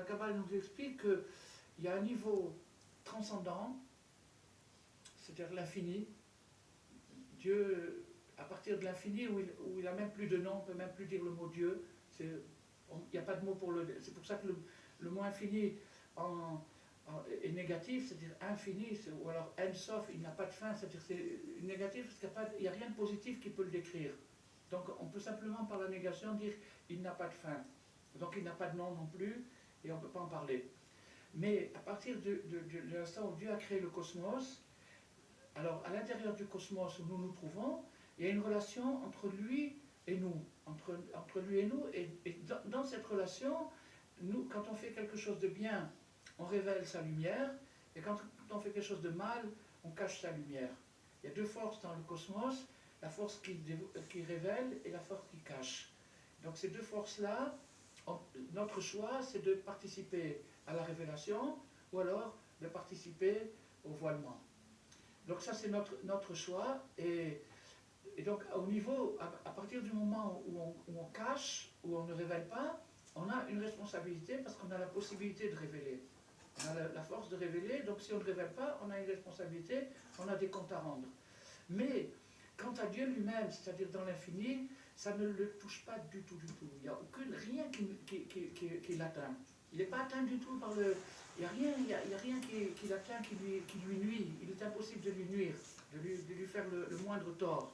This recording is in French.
Kabbale nous explique qu'il y a un niveau transcendant, c'est-à-dire l'infini. Dieu, à partir de l'infini, où il n'a même plus de nom, on ne peut même plus dire le mot Dieu. Il n'y a pas de mot pour le... C'est pour ça que le mot infini est négatif, c'est-à-dire infini, ou alors en-sof, il n'a pas de fin, c'est-à-dire c'est négatif parce qu'il n'y a rien de positif qui peut le décrire. Donc on peut simplement par la négation dire il n'a pas de fin. Donc il n'a pas de nom non plus, et on ne peut pas en parler. Mais à partir de l'instant où Dieu a créé le cosmos, alors à l'intérieur du cosmos où nous nous trouvons, il y a une relation entre lui et nous. Entre lui et nous, et dans cette relation, nous, quand on fait quelque chose de bien, on révèle sa lumière, et quand on fait quelque chose de mal, on cache sa lumière. Il y a deux forces dans le cosmos, la force qui révèle et la force qui cache. Donc ces deux forces-là, notre choix, c'est de participer à la révélation, ou alors de participer au voilement. Donc ça, c'est notre choix, et donc au niveau, à partir du moment où on cache, où on ne révèle pas, on a une responsabilité parce qu'on a la possibilité de révéler. On a la force de révéler, donc si on ne révèle pas, on a une responsabilité, on a des comptes à rendre. Mais quant à Dieu lui-même, c'est-à-dire dans l'infini, ça ne le touche pas du tout, du tout. Il n'y a rien qui l'atteint. Il n'est pas atteint du tout par le... Il n'y a rien qui l'atteint, qui lui nuit. Il est impossible de lui nuire, de lui faire le moindre tort.